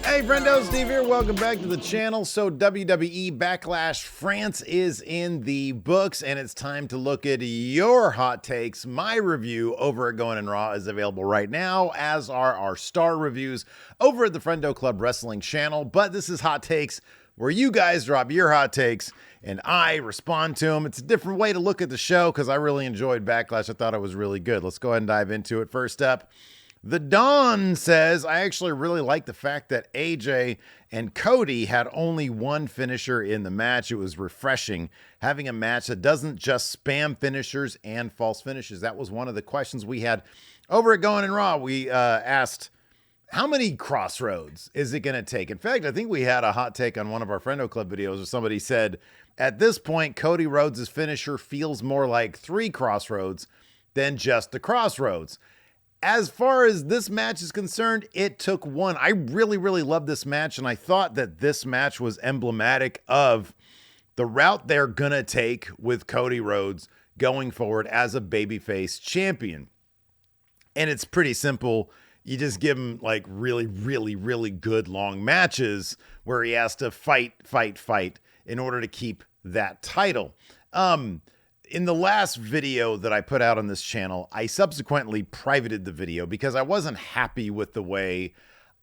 Hey friendo, Steve here. Welcome back to the channel. So WWE Backlash France is in the books, and it's time to look at your hot takes. My review over at Going in Raw is available right now, as are our star reviews over at the Friendo Club Wrestling channel. But this is hot takes where you guys drop your hot takes and I respond to them. It's a different way to look at the show because I really enjoyed Backlash. I thought it was really good. Let's go ahead and dive into it. First up, The Dawn says, I actually really like the fact that AJ and Cody had only one finisher in the match. It was refreshing having a match that doesn't just spam finishers and false finishes. That was one of the questions we had over at Going in Raw. We asked, how many crossroads is it going to take? In fact, I think we had a hot take on one of our Friendo Club videos where somebody said, at this point, Cody Rhodes' finisher feels more like 3 crossroads than just the crossroads. As far as this match is concerned, it took one. I really, really loved this match, and I thought that this match was emblematic of the route they're going to take with Cody Rhodes going forward as a babyface champion. And it's pretty simple. You just give him like really, really, really good long matches where he has to fight in order to keep that title. In the last video that I put out on this channel, I subsequently privated the video because I wasn't happy with the way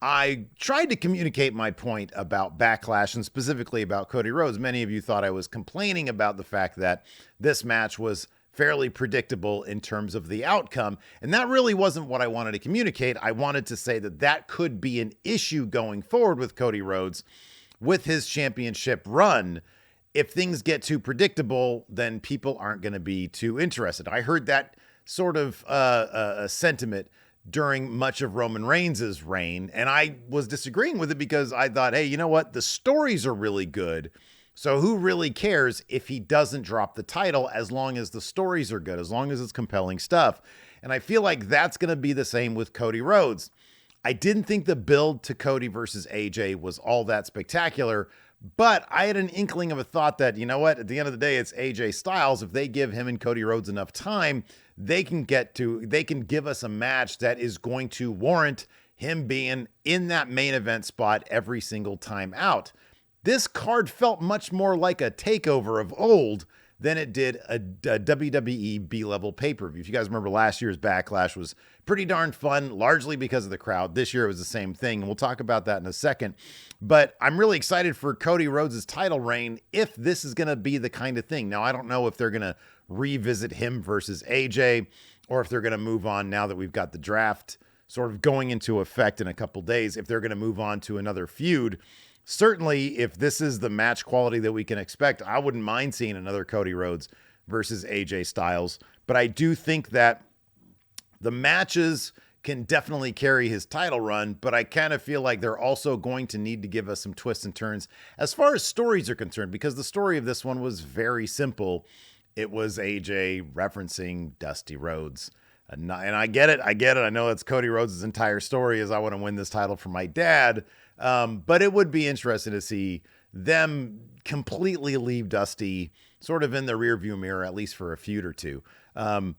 I tried to communicate my point about Backlash and specifically about Cody Rhodes. Many of you thought I was complaining about the fact that this match was fairly predictable in terms of the outcome, and that really wasn't what I wanted to communicate. I wanted to say that that could be an issue going forward with Cody Rhodes with his championship run. If things get too predictable, then people aren't going to be too interested. I heard that sort of sentiment during much of Roman Reigns' reign, and I was disagreeing with it because I thought, hey, you know what? The stories are really good, so who really cares if he doesn't drop the title as long as the stories are good, as long as it's compelling stuff? And I feel like that's going to be the same with Cody Rhodes. I didn't think the build to Cody versus AJ was all that spectacular, but I had an inkling of a thought that, you know what, at the end of the day, it's AJ Styles. If they give him and Cody Rhodes enough time, they can give us a match that is going to warrant him being in that main event spot every single time out. This card felt much more like a takeover of old than it did a WWE B-level pay-per-view. If you guys remember, last year's Backlash was pretty darn fun, largely because of the crowd. This year it was the same thing, and we'll talk about that in a second. But I'm really excited for Cody Rhodes' title reign if this is going to be the kind of thing. Now, I don't know if they're going to revisit him versus AJ or if they're going to move on now that we've got the draft sort of going into effect in a couple days, if they're going to move on to another feud. Certainly, if this is the match quality that we can expect, I wouldn't mind seeing another Cody Rhodes versus AJ Styles. But I do think that the matches can definitely carry his title run, but I kind of feel like they're also going to need to give us some twists and turns as far as stories are concerned, because the story of this one was very simple. It was AJ referencing Dusty Rhodes. And I get it. I know that's Cody Rhodes' entire story is I want to win this title for my dad. But it would be interesting to see them completely leave Dusty sort of in the rearview mirror, at least for a feud or two. Kind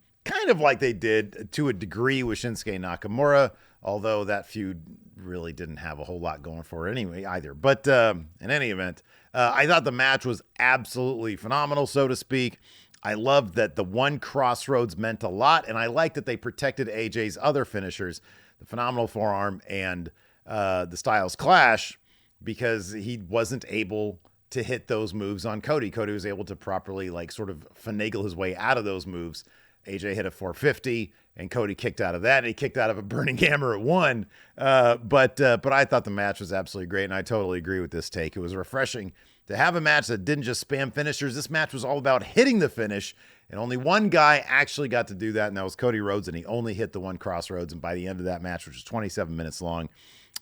of like they did to a degree with Shinsuke Nakamura, although that feud really didn't have a whole lot going for it anyway either. But in any event, I thought the match was absolutely phenomenal, so to speak. I loved that the one crossroads meant a lot, and I liked that they protected AJ's other finishers, the phenomenal forearm and the Styles Clash, because he wasn't able to hit those moves on Cody. Cody was able to properly like sort of finagle his way out of those moves. AJ hit a 450 and Cody kicked out of that, and he kicked out of a burning hammer at 1. But I thought the match was absolutely great, and I totally agree with this take. It was refreshing to have a match that didn't just spam finishers. This match was all about hitting the finish, and only one guy actually got to do that, and that was Cody Rhodes, and he only hit the one crossroads. And by the end of that match, which was 27 minutes long,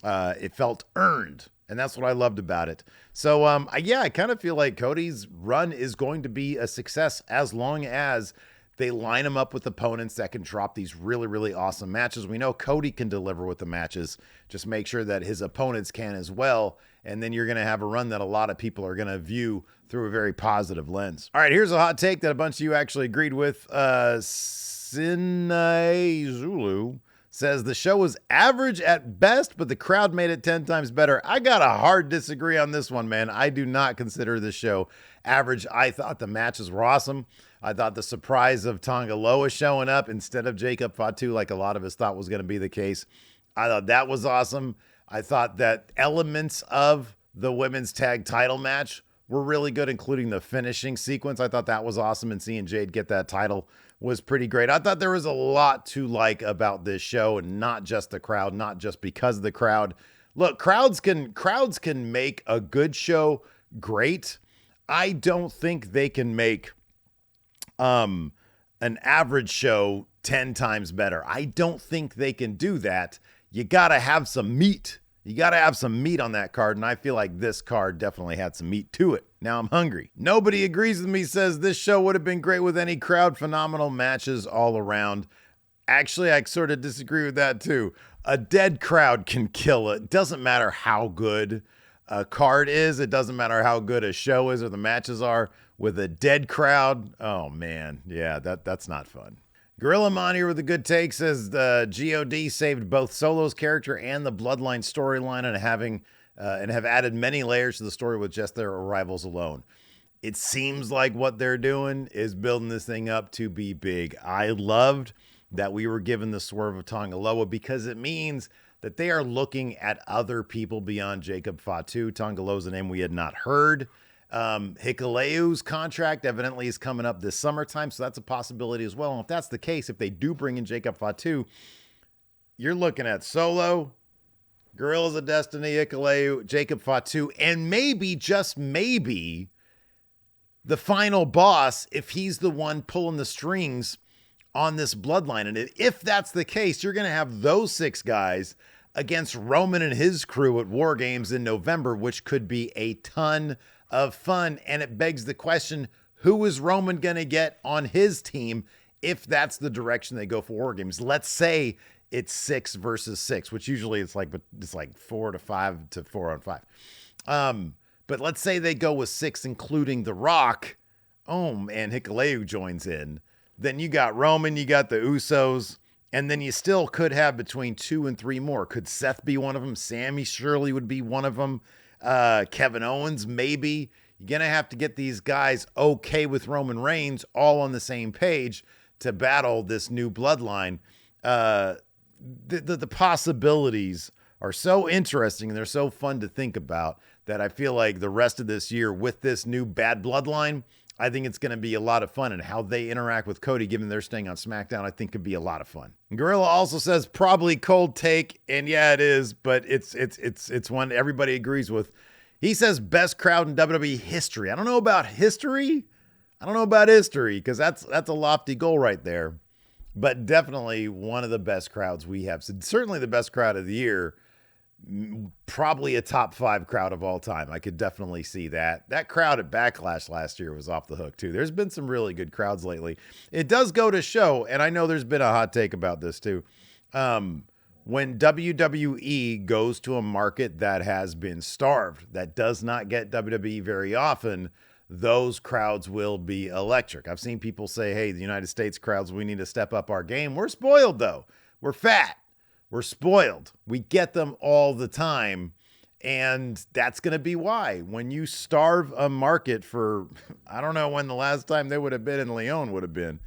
it felt earned, and that's what I loved about it. So, I kind of feel like Cody's run is going to be a success as long as they line him up with opponents that can drop these really, really awesome matches. We know Cody can deliver with the matches. Just make sure that his opponents can as well, and then you're going to have a run that a lot of people are going to view through a very positive lens. All right, here's a hot take that a bunch of you actually agreed with. Sinai Zulu says the show was average at best, but the crowd made it 10 times better. I got a hard disagree on this one, man. I do not consider this show average. I thought the matches were awesome. I thought the surprise of Tonga Loa showing up instead of Jacob Fatu, like a lot of us thought was going to be the case, I thought that was awesome. I thought that elements of the women's tag title match were really good, including the finishing sequence. I thought that was awesome, and seeing Jade get that title was pretty great. I thought there was a lot to like about this show, and not just the crowd, not just because of the crowd. Look, crowds can make a good show great. I don't think they can make an average show 10 times better. I don't think they can do that. You got to have some meat. You got to have some meat on that card, and I feel like this card definitely had some meat to it. Now I'm hungry. Nobody agrees with me, says this show would have been great with any crowd. Phenomenal matches all around. Actually, I sort of disagree with that too. A dead crowd can kill it. Doesn't matter how good a card is. It doesn't matter how good a show is or the matches are. With a dead crowd, oh man, yeah, that's not fun. Gorilla Mon here with a good take, says the GOD saved both Solo's character and the Bloodline storyline and have added many layers to the story with just their arrivals alone. It seems like what they're doing is building this thing up to be big. I loved that we were given the swerve of Tonga Loa because it means that they are looking at other people beyond Jacob Fatu. Tonga Loa's a name we had not heard. Hikuleu's contract evidently is coming up this summertime, so that's a possibility as well. And if that's the case, if they do bring in Jacob Fatu, you're looking at Solo, Gorillas of Destiny, Hikuleu, Jacob Fatu, and maybe, just maybe, the final boss if he's the one pulling the strings on this bloodline. And if that's the case, you're going to have those 6 guys against Roman and his crew at War Games in November, which could be a ton of fun. And it begs the question, who is Roman going to get on his team if that's the direction they go for War Games? Let's say it's 6 versus 6, which usually it's like 4 to 5 to 4 on 5. But let's say they go with 6, including The Rock. Oh, and Hikuleu joins in. Then you got Roman, you got the Usos, and then you still could have between 2 and 3 more. Could Seth be one of them? Sammy surely would be one of them. Kevin Owens, maybe. You're going to have to get these guys okay with Roman Reigns all on the same page to battle this new bloodline. The possibilities are so interesting and they're so fun to think about that I feel like the rest of this year with this new bad bloodline, I think it's going to be a lot of fun, and how they interact with Cody, given they're staying on SmackDown, I think could be a lot of fun. Gorilla also says probably cold take, and yeah, it is, but it's one everybody agrees with. He says best crowd in WWE history. I don't know about history. Because that's a lofty goal right there, but definitely one of the best crowds we have. So certainly the best crowd of the year. Probably a top 5 crowd of all time. I could definitely see that. That crowd at Backlash last year was off the hook too. There's been some really good crowds lately. It does go to show, and I know there's been a hot take about this too. When WWE goes to a market that has been starved, that does not get WWE very often, those crowds will be electric. I've seen people say, hey, the United States crowds, we need to step up our game. We're spoiled though. We're fat. We're spoiled. We get them all the time. And that's going to be why. When you starve a market for, I don't know when the last time they would have been in Leon would have been.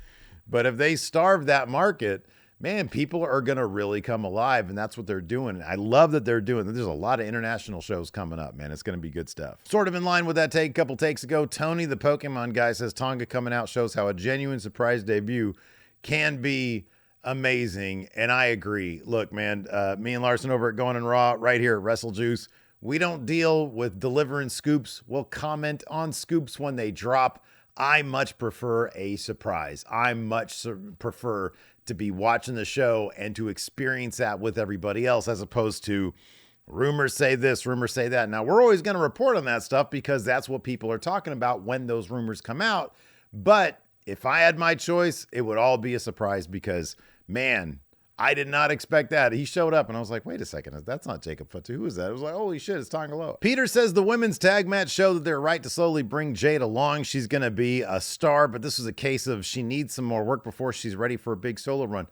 But if they starve that market, man, people are going to really come alive. And that's what they're doing. I love that they're doing. There's a lot of international shows coming up, man. It's going to be good stuff. Sort of in line with that take a couple takes ago, Tony, the Pokemon guy, says Tonga coming out shows how a genuine surprise debut can be amazing. And I agree. Look, man, me and Larson over at Going in Raw right here at Wrestle Juice, we don't deal with delivering scoops. We'll comment on scoops when they drop. I much prefer a surprise. I much prefer to be watching the show and to experience that with everybody else, as opposed to rumors say this, rumors say that. Now, we're always going to report on that stuff because that's what people are talking about when those rumors come out. But if I had my choice, it would all be a surprise because, man, I did not expect that. He showed up and I was like, wait a second, that's not Jacob Fatu. Who is that? I was like, holy shit, it's Tonga Loa. Peter says the women's tag match showed that they're right to slowly bring Jade along. She's going to be a star, but this was a case of she needs some more work before she's ready for a big solo run.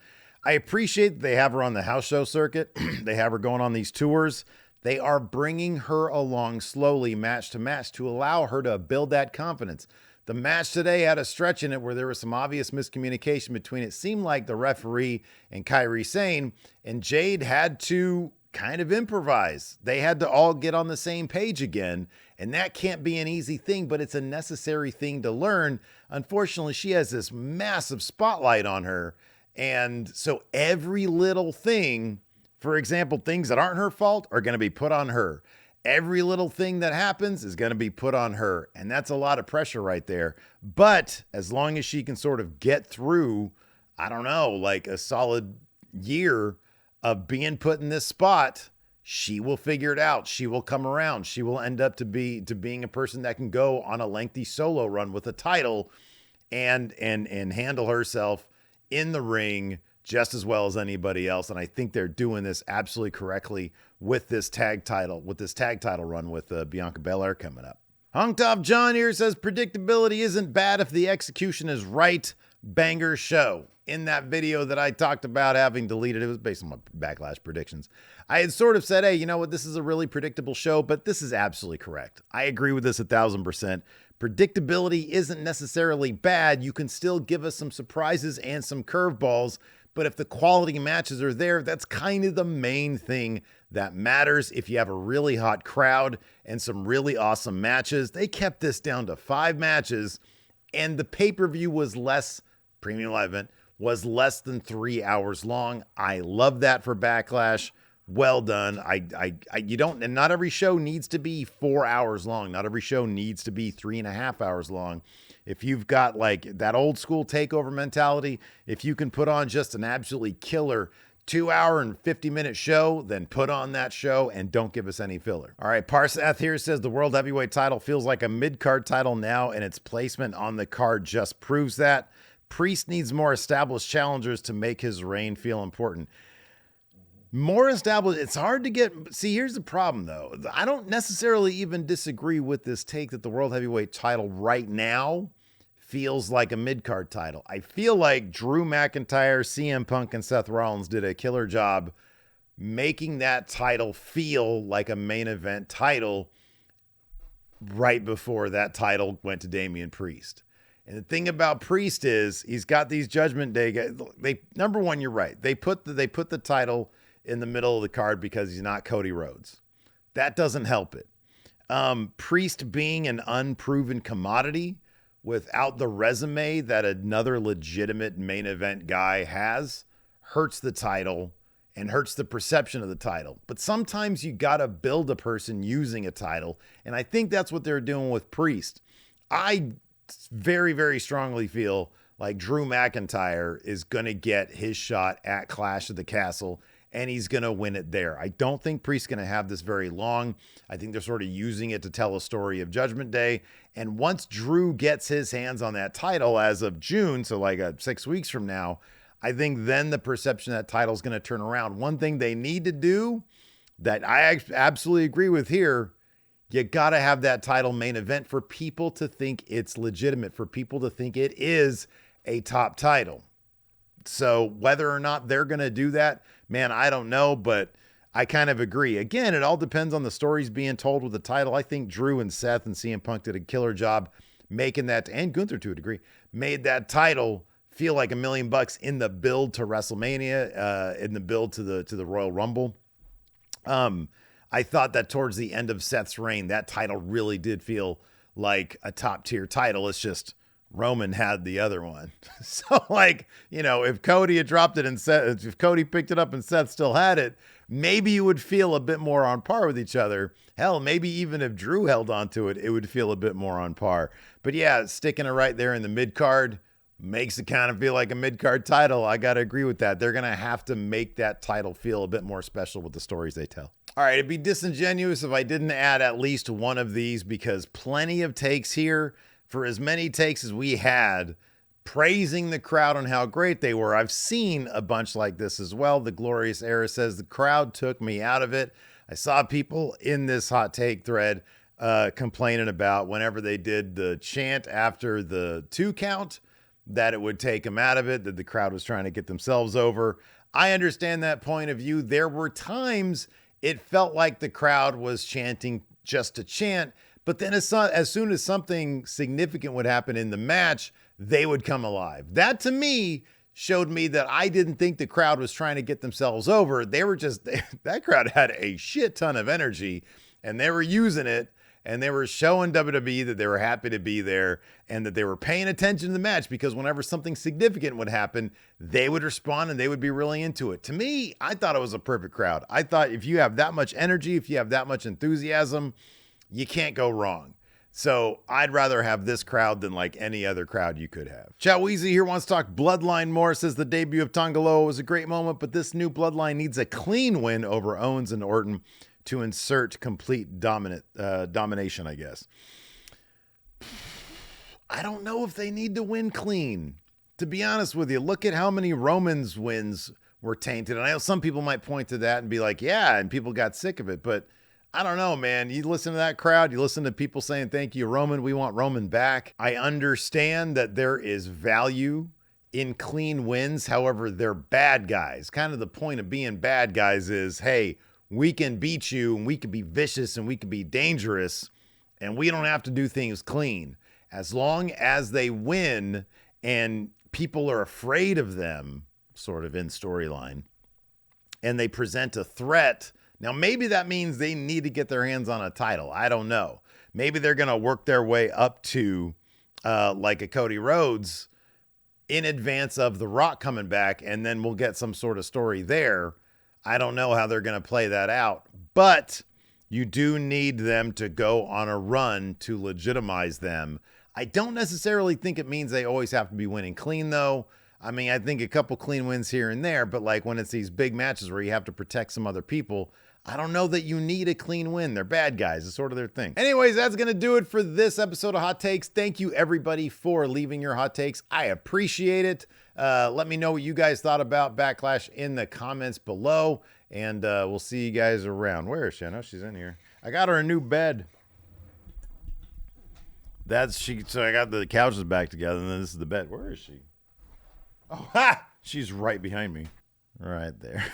I appreciate that they have her on the house show circuit. They have her going on these tours. They are bringing her along slowly, match to match, to allow her to build that confidence. The match today had a stretch in it where there was some obvious miscommunication between, it seemed like, the referee and Kairi Sane, and Jade had to kind of improvise. They had to all get on the same page again, and that can't be an easy thing, but it's a necessary thing to learn. Unfortunately, she has this massive spotlight on her, and so every little thing, for example, things that aren't her fault are going to be put on her. Every little thing that happens is going to be put on her, and that's a lot of pressure right there. But as long as she can sort of get through, I don't know, like a solid year of being put in this spot, she will figure it out. She will come around. She will end up to being a person that can go on a lengthy solo run with a title and handle herself in the ring just as well as anybody else. And I think they're doing this absolutely correctly with this tag title run with Bianca Belair coming up. Hung Top John here says predictability isn't bad if the execution is right. Banger show. In that video that I talked about having deleted, it was based on my Backlash predictions. I had sort of said, hey, you know what? This is a really predictable show, but this is absolutely correct. I agree with this 1,000%. Predictability isn't necessarily bad. You can still give us some surprises and some curveballs, but if the quality matches are there, that's kind of the main thing that matters. If you have a really hot crowd and some really awesome matches, they kept this down to 5 matches, and the pay-per-view was premium live event was less than 3 hours long. I love that for Backlash. Well done. And not every show needs to be 4 hours long. Not every show needs to be 3.5 hours long. If you've got like that old school takeover mentality, if you can put on just an absolutely killer 2-hour and 50-minute show, then put on that show and don't give us any filler. All right, Parse here says the World Heavyweight title feels like a mid-card title now, and its placement on the card just proves that. Priest needs more established challengers to make his reign feel important. More established, it's hard to get. See, here's the problem, though. I don't necessarily even disagree with this take that the World Heavyweight title right now feels like a mid-card title. I feel like Drew McIntyre, CM Punk, and Seth Rollins did a killer job making that title feel like a main event title right before that title went to Damian Priest. And the thing about Priest is he's got these Judgment Day guys. Number one, you're right. They put the title in the middle of the card because he's not Cody Rhodes. That doesn't help it. Priest being an unproven commodity without the resume that another legitimate main event guy has hurts the title and hurts the perception of the title. But sometimes you got to build a person using a title. And I think that's what they're doing with Priest. I very, very strongly feel like Drew McIntyre is going to get his shot at Clash of the Castle, and he's going to win it there. I don't think Priest's going to have this very long. I think they're sort of using it to tell a story of Judgment Day. And once Drew gets his hands on that title as of June, so like 6 weeks from now, I think then the perception of that title is going to turn around. One thing they need to do that I absolutely agree with here, you got to have that title main event for people to think it's legitimate, for people to think it is a top title. So whether or not they're going to do that, man, I don't know, but I kind of agree. Again, it all depends on the stories being told with the title. I think Drew and Seth and CM Punk did a killer job making that, and Gunther to a degree, made that title feel like $1 million in the build to WrestleMania, in the build to the Royal Rumble. I thought that towards the end of Seth's reign, that title really did feel like a top tier title. It's just Roman had the other one. So like, you know, if Cody had dropped it and Seth, if Cody picked it up and Seth still had it, maybe you would feel a bit more on par with each other. Hell, maybe even if Drew held on to it, it would feel a bit more on par. But yeah, sticking it right there in the mid card makes it kind of feel like a mid-card title. I got to agree with that. They're going to have to make that title feel a bit more special with the stories they tell. All right, it'd be disingenuous if I didn't add at least one of these, because plenty of takes here. For as many takes as we had, praising the crowd on how great they were. I've seen a bunch like this as well. The Glorious Era says the crowd took me out of it. I saw people in this hot take thread complaining about whenever they did the chant after the 2 count, that it would take them out of it, that the crowd was trying to get themselves over. I understand that point of view. There were times it felt like the crowd was chanting just to chant, but then as soon as something significant would happen in the match, they would come alive. That to me showed me that I didn't think the crowd was trying to get themselves over. They were just, that crowd had a shit ton of energy and they were using it. And they were showing WWE that they were happy to be there and that they were paying attention to the match, because whenever something significant would happen, they would respond and they would be really into it. To me, I thought it was a perfect crowd. I thought if you have that much energy, if you have that much enthusiasm, you can't go wrong. So I'd rather have this crowd than like any other crowd you could have. Chat Weezy here wants to talk Bloodline more. Says the debut of Tongaloa was a great moment, but this new Bloodline needs a clean win over Owens and Orton to insert complete domination, I guess. I don't know if they need to win clean. To be honest with you, look at how many Roman's wins were tainted. And I know some people might point to that and be like, yeah, and people got sick of it. But I don't know, man. You listen to that crowd, you listen to people saying, thank you, Roman. We want Roman back. I understand that there is value in clean wins. However, they're bad guys. Kind of the point of being bad guys is, hey, we can beat you and we can be vicious and we can be dangerous and we don't have to do things clean. As long as they win and people are afraid of them, sort of in storyline, and they present a threat. Now, maybe that means they need to get their hands on a title. I don't know. Maybe they're going to work their way up to like a Cody Rhodes in advance of The Rock coming back, and then we'll get some sort of story there. I don't know how they're going to play that out, but you do need them to go on a run to legitimize them. I don't necessarily think it means they always have to be winning clean, though. I mean, I think a couple clean wins here and there, but like when it's these big matches where you have to protect some other people, I don't know that you need a clean win. They're bad guys. It's sort of their thing. Anyways, that's going to do it for this episode of Hot Takes. Thank you, everybody, for leaving your hot takes. I appreciate it. Let me know what you guys thought about Backlash in the comments below, and we'll see you guys around. Where is she? I know she's in here. I got her a new bed. So I got the couches back together, and then this is the bed. Where is she? Oh, ha! She's right behind me. Right there.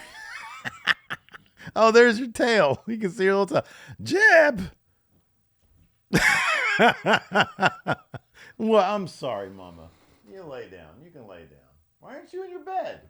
Oh, there's your tail. You can see her little tail. Jeb! Well, I'm sorry, Mama. You lay down. You can lay down. Why aren't you in your bed?